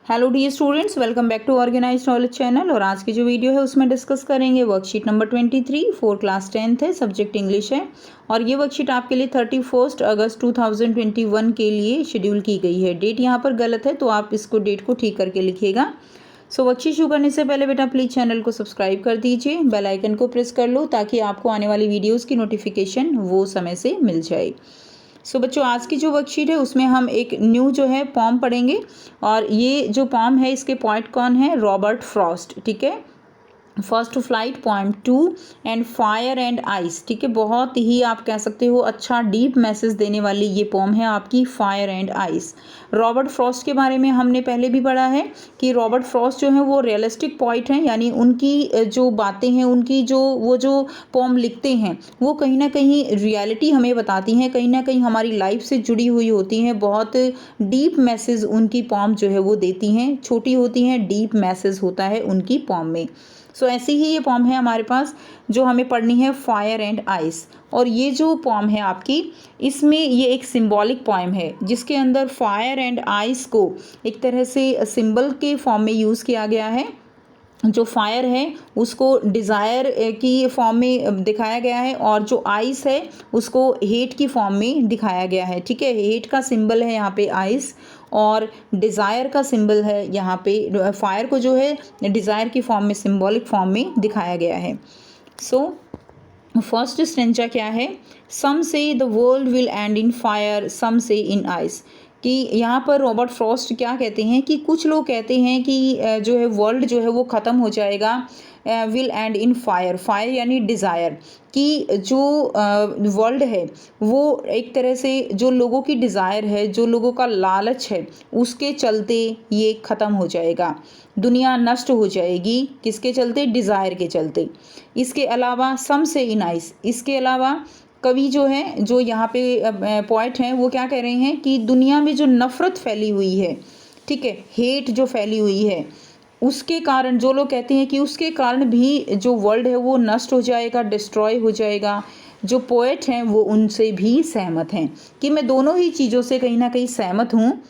Hello dear students, welcome back to Organised Knowledge channel. और आज की जो वीडियो है उसमें डिस्कस करेंगे worksheet number 23 for class 10th है, सब्जेक्ट इंग्लिश है। और ये वर्कशीट आपके लिए 31 अगस्त 2021 के लिए शेड्यूल की गई है। डेट यहाँ पर गलत है तो आप इसको डेट को ठीक करके लिखिएगा। सो वर्कशीट शुरू करने से पहले बेटा प्लीज़ चैनल को सब्सक्राइब कर दीजिए, बेल आइकन को प्रेस कर लो ताकि आपको आने वाली वीडियोज़ की नोटिफिकेशन वो समय से मिल जाए। सो बच्चों, आज की जो वर्कशीट है उसमें हम एक न्यू जो है पॉम पढ़ेंगे। और ये जो पॉम है इसके पॉइंट कौन है? Robert Frost. ठीक है, first flight poem 2 and fire and ice. ठीक है, बहुत ही आप कह सकते हो अच्छा डीप मैसेज देने वाली ये पोम है आपकी fire and ice. Robert Frost के बारे में हमने पहले भी पढ़ा है कि रॉबर्ट फ्रॉस्ट जो है वो रियलिस्टिक पोइट हैं, यानी उनकी जो बातें हैं, उनकी जो पोम लिखते हैं वो कहीं ना कहीं रियलिटी हमें बताती हैं, कहीं ना कहीं हमारी लाइफ से जुड़ी हुई होती हैं। बहुत डीप मैसेज उनकी पोम जो है वो देती हैं, छोटी होती हैं, डीप मैसेज होता है उनकी पोम में। सो ऐसी ही ये पॉम है हमारे पास जो हमें पढ़नी है, फायर एंड आइस। और ये जो पॉम है आपकी, इसमें ये एक सिंबॉलिक पॉइम है जिसके अंदर फायर एंड आइस को एक तरह से सिंबल के फॉर्म में यूज़ किया गया है। जो फायर है उसको डिज़ायर की फॉर्म में दिखाया गया है और जो आइस है उसको हेट की फॉर्म में दिखाया गया है। ठीक है, हेट का सिंबल है यहाँ पे आइस और डिज़ायर का सिंबल है यहाँ पे फायर को जो है डिज़ायर की फॉर्म में, सिंबॉलिक फॉर्म में दिखाया गया है। सो फर्स्ट स्टेंजा क्या है? Some say the world will end in fire, some say in ice. कि यहाँ पर रॉबर्ट फ्रॉस्ट क्या कहते हैं कि कुछ लोग कहते हैं कि जो है वर्ल्ड जो है वो ख़त्म हो जाएगा, will end in fire. Fire यानी डिज़ायर, कि जो वर्ल्ड है वो एक तरह से जो लोगों की डिज़ायर है, जो लोगों का लालच है, उसके चलते ये ख़त्म हो जाएगा, दुनिया नष्ट हो जाएगी। किसके चलते? डिज़ायर के चलते। इसके अलावा सम से इन आइस, इसके अलावा कवि जो है, जो यहाँ पे पॉइंट हैं, वो क्या कह रहे हैं कि दुनिया में जो नफ़रत फैली हुई है, ठीक है, हेट जो फैली हुई है, उसके कारण, जो लोग कहते हैं कि उसके कारण भी जो वर्ल्ड है वो नष्ट हो जाएगा, डिस्ट्रॉय हो जाएगा। जो पोएट हैं वो उनसे भी सहमत हैं कि मैं दोनों ही चीज़ों से कहीं ना कहीं सहमत हूँ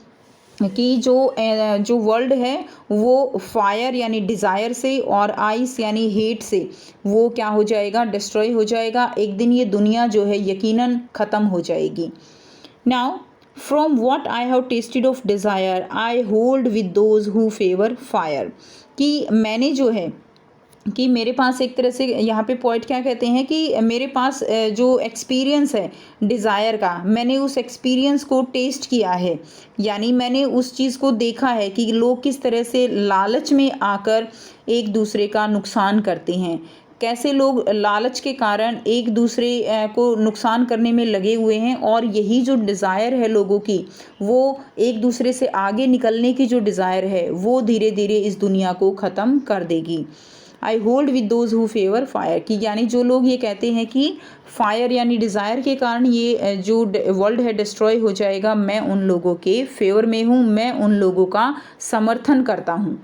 कि जो वर्ल्ड है वो फायर यानी डिज़ायर से और आइस यानी हेट से वो क्या हो जाएगा? डिस्ट्रॉय हो जाएगा। एक दिन ये दुनिया जो है यकीनन ख़त्म हो जाएगी। Now from what I have tested of desire I hold with those who favour fire. कि मैंने जो है कि मेरे पास एक तरह से यहाँ पे पॉइंट क्या कहते हैं कि मेरे पास जो एक्सपीरियंस है डिज़ायर का, मैंने उस एक्सपीरियंस को टेस्ट किया है, यानी मैंने उस चीज़ को देखा है कि लोग किस तरह से लालच में आकर एक दूसरे का नुकसान करते हैं, कैसे लोग लालच के कारण एक दूसरे को नुकसान करने में लगे हुए हैं। और यही जो डिज़ायर है लोगों की, वो एक दूसरे से आगे निकलने की जो डिज़ायर है वो धीरे धीरे इस दुनिया को ख़त्म कर देगी। I hold with those who favour fire, कि यानी जो लोग ये कहते हैं कि फायर यानी डिज़ायर के कारण ये जो वर्ल्ड है डिस्ट्रॉय हो जाएगा, मैं उन लोगों के फेवर में हूँ, मैं उन लोगों का समर्थन करता हूँ।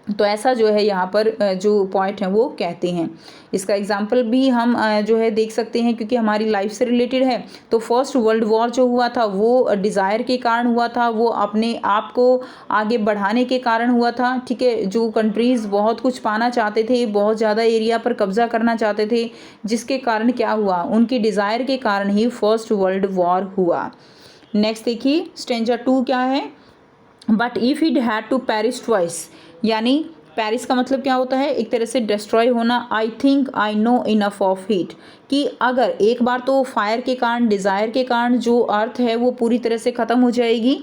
तो ऐसा जो है यहाँ पर जो पॉइंट है वो कहते हैं। इसका एग्जाम्पल भी हम जो है देख सकते हैं क्योंकि हमारी लाइफ से रिलेटेड है। तो फर्स्ट वर्ल्ड वॉर जो हुआ था वो डिज़ायर के कारण हुआ था, वो अपने आप को आगे बढ़ाने के कारण हुआ था। ठीक है, जो कंट्रीज़ बहुत कुछ पाना चाहते थे, बहुत ज़्यादा एरिया पर कब्जा करना चाहते थे, जिसके कारण क्या हुआ? उनकी डिज़ायर के कारण ही फर्स्ट वर्ल्ड वॉर हुआ। नेक्स्ट देखिए, स्टेंजा 2 क्या है? But if it had to perish twice, यानी पेरिस का मतलब क्या होता है? एक तरह से डिस्ट्रॉय होना। I think I know enough of heat, कि अगर एक बार तो फायर के कारण, डिज़ायर के कारण जो अर्थ है वो पूरी तरह से ख़त्म हो जाएगी,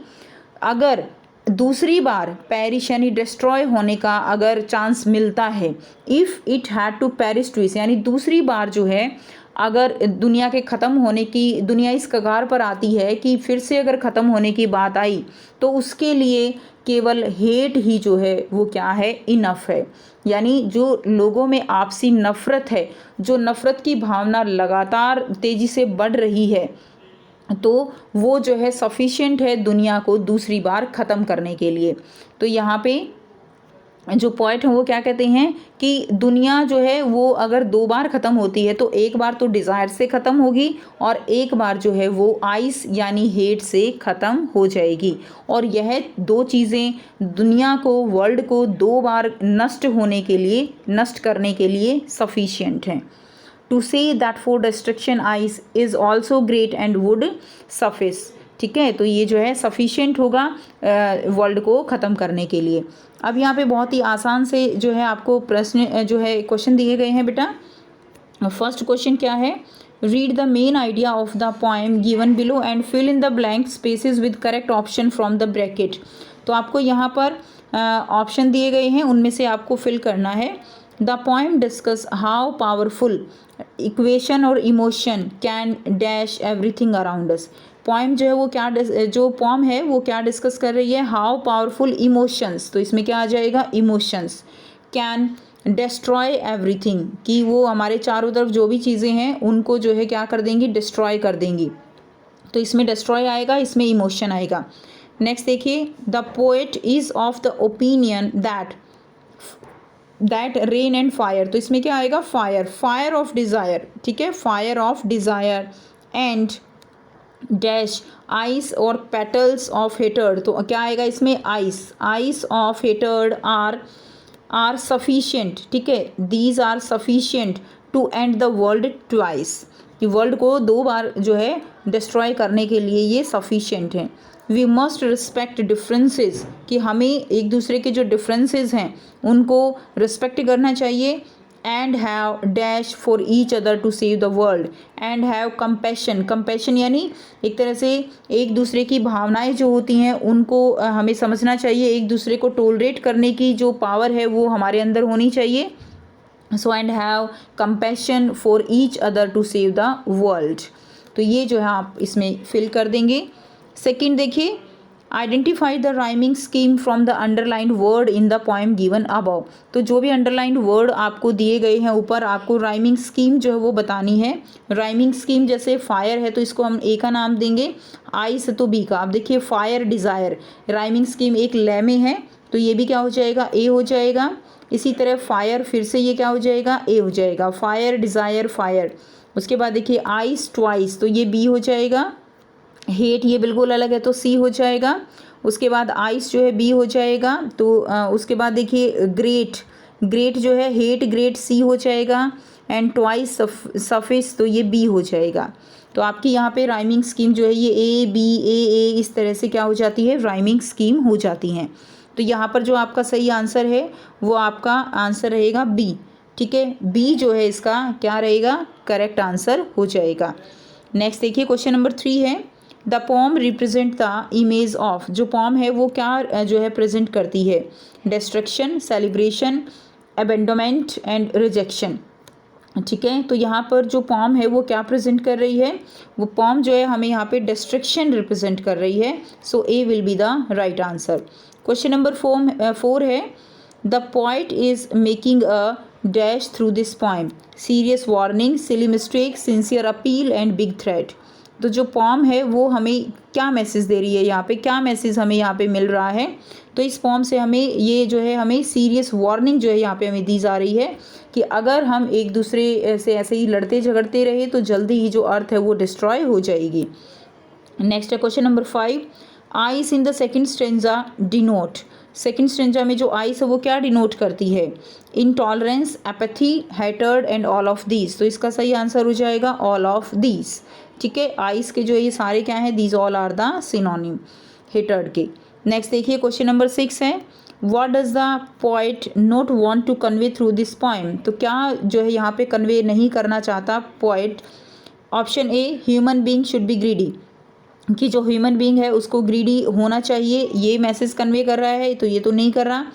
अगर दूसरी बार पेरिश यानी डिस्ट्रॉय होने का अगर चांस मिलता है, if it had to perish twice, यानी दूसरी बार जो है अगर दुनिया के ख़त्म होने की, दुनिया इस कगार पर आती है कि फिर से अगर ख़त्म होने की बात आई, तो उसके लिए केवल हेट ही जो है वो क्या है? इनफ है। यानी जो लोगों में आपसी नफ़रत है, जो नफ़रत की भावना लगातार तेज़ी से बढ़ रही है, तो वो जो है सफिशिएंट है दुनिया को दूसरी बार ख़त्म करने के लिए। तो यहाँ पे जो पोएट हैं वो क्या कहते हैं कि दुनिया जो है वो अगर 2 बार ख़त्म होती है तो एक बार तो डिज़ायर से ख़त्म होगी और एक बार जो है वो आइस यानी हेट से ख़त्म हो जाएगी। और यह 2 चीज़ें दुनिया को, वर्ल्ड को 2 बार नष्ट करने के लिए सफिशिएंट हैं। To say that for destruction ice is also great and would suffice. ठीक है, तो ये जो है सफिशिएंट होगा वर्ल्ड को ख़त्म करने के लिए। अब यहाँ पे बहुत ही आसान से जो है आपको प्रश्न जो है क्वेश्चन दिए गए हैं बेटा। फर्स्ट क्वेश्चन क्या है, read the main idea of the poem given below and fill in the blank spaces with correct option from the bracket. तो आपको यहाँ पर ऑप्शन दिए गए हैं, उनमें से आपको फिल करना है। The poem discuss how powerful equation और emotion can dash everything around us. Poem जो है वो क्या जो पोएम है वो क्या डिस्कस कर रही है, हाउ पावरफुल इमोशंस, तो इसमें क्या आ जाएगा इमोशंस, कैन डिस्ट्रॉय एवरीथिंग, कि वो हमारे चारों तरफ जो भी चीज़ें हैं उनको जो है क्या कर देंगी, डिस्ट्रॉय कर देंगी। तो इसमें डिस्ट्रॉय आएगा, इसमें इमोशन आएगा। नेक्स्ट देखिए, the poet is of the opinion that rain and fire, तो इसमें क्या आएगा फायर ऑफ डिज़ायर। ठीक है, fire of desire and dash ice और पेटल्स ऑफ हेटर्ड, तो क्या आएगा इसमें ice of hatred are sufficient. ठीक है, these are sufficient to end the world twice, कि वर्ल्ड को 2 बार जो है डिस्ट्रॉय करने के लिए ये सफिशिएंट हैं। वी मस्ट रिस्पेक्ट डिफरेंसेस, कि हमें एक दूसरे के जो डिफरेंसेस हैं उनको रिस्पेक्ट करना चाहिए। And have dash for each other to save the world, and have compassion यानी एक तरह से एक दूसरे की भावनाएं जो होती हैं उनको हमें समझना चाहिए, एक दूसरे को टोलरेट करने की जो पावर है वो हमारे अंदर होनी चाहिए। So and have compassion for each other to save the world, तो ये जो है आप इसमें फिल कर देंगे। सेकेंड देखिए, identify the rhyming scheme from the underlined word in the poem given above, तो जो भी अंडरलाइंड वर्ड आपको दिए गए हैं ऊपर, आपको राइमिंग स्कीम जो है वो बतानी है। राइमिंग स्कीम जैसे फायर है तो इसको हम ए का नाम देंगे, आइस तो बी का। अब देखिए फायर डिज़ायर, राइमिंग स्कीम एक ले में है तो ये भी क्या हो जाएगा, ए हो जाएगा। इसी तरह फायर फिर से ये क्या हो जाएगा, ए हो जाएगा, फायर डिज़ायर फायर। उसके बाद देखिए आइस ट्वाइस, तो ये बी हो जाएगा। हेट ये बिल्कुल अलग है तो सी हो जाएगा। उसके बाद आइस जो है बी हो जाएगा। तो उसके बाद देखिए ग्रेट जो है हेट ग्रेट सी हो जाएगा। एंड ट्वाइस सफिस, तो ये बी हो जाएगा। तो आपकी यहाँ पे राइमिंग स्कीम जो है ये ए बी ए इस तरह से क्या हो जाती है, राइमिंग स्कीम हो जाती हैं। तो यहाँ पर जो आपका सही आंसर है वो आपका आंसर रहेगा बी। ठीक है, बी जो है इसका क्या रहेगा, करेक्ट आंसर हो जाएगा। नेक्स्ट देखिए क्वेश्चन नंबर 3 है, the pome represent the image of, जो पोम है वो क्या जो है प्रेजेंट करती है, डिस्ट्रक्शन, सेलिब्रेशन, अबेंडोमेंट एंड रिजेक्शन। ठीक है, तो यहाँ पर जो पोम है वो क्या प्रेजेंट कर रही है, वो पोम जो है हमें यहाँ पे डिस्ट्रक्शन रिप्रेजेंट कर रही है। So A will be the right answer. Question number 4 है, the poet is making a dash through this poem, serious warning, silly mistake, sincere appeal and big threat. तो जो पोम है वो हमें क्या मैसेज दे रही है, यहाँ पे क्या मैसेज हमें यहाँ पे मिल रहा है, तो इस पोम से हमें ये जो है हमें सीरियस वार्निंग जो है यहाँ पे हमें दी जा रही है कि अगर हम एक दूसरे से ऐसे ही लड़ते झगड़ते रहे तो जल्दी ही जो अर्थ है वो डिस्ट्रॉय हो जाएगी। नेक्स्ट है question number 5, ice in the second stanza denote, second stanza में जो आइस है वो क्या डिनोट करती है, intolerance, apathy, hatred and all of these. तो इसका सही आंसर हो जाएगा ऑल ऑफ दीज। ठीक है, आइस के जो ये सारे क्या हैं, these all are the synonym hatred के। नेक्स्ट देखिए क्वेश्चन नंबर 6 है, what does the poet not want to convey through this poem, तो क्या जो है यहाँ पे कन्वे नहीं करना चाहता poet. Option A, human being should be greedy, कि जो ह्यूमन बीइंग है उसको ग्रीडी होना चाहिए, ये मैसेज कन्वे कर रहा है, तो ये तो नहीं कर रहा।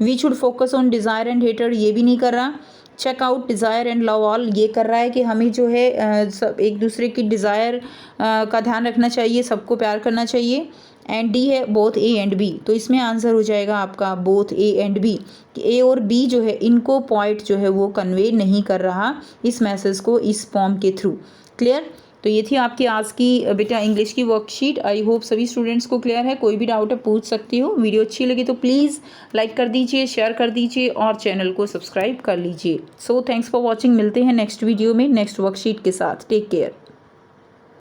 We should focus on desire and hatred, ये भी नहीं कर रहा। Check out desire and love all, ये कर रहा है कि हमें जो है सब एक दूसरे की डिज़ायर का ध्यान रखना चाहिए, सबको प्यार करना चाहिए। एंड डी है बोथ ए एंड बी, तो इसमें आंसर हो जाएगा आपका बोथ ए एंड बी, कि ए और बी जो है इनको पोइट जो है वो कन्वे नहीं कर रहा इस मैसेज को इस पोम के थ्रू। क्लियर। तो ये थी आपकी आज की बेटा इंग्लिश की वर्कशीट। आई होप सभी स्टूडेंट्स को क्लियर है। कोई भी डाउट है पूछ सकती हो। वीडियो अच्छी लगी तो प्लीज़ लाइक कर दीजिए, शेयर कर दीजिए और चैनल को सब्सक्राइब कर लीजिए। So thanks for watching. मिलते हैं नेक्स्ट वीडियो में नेक्स्ट वर्कशीट के साथ। Take care.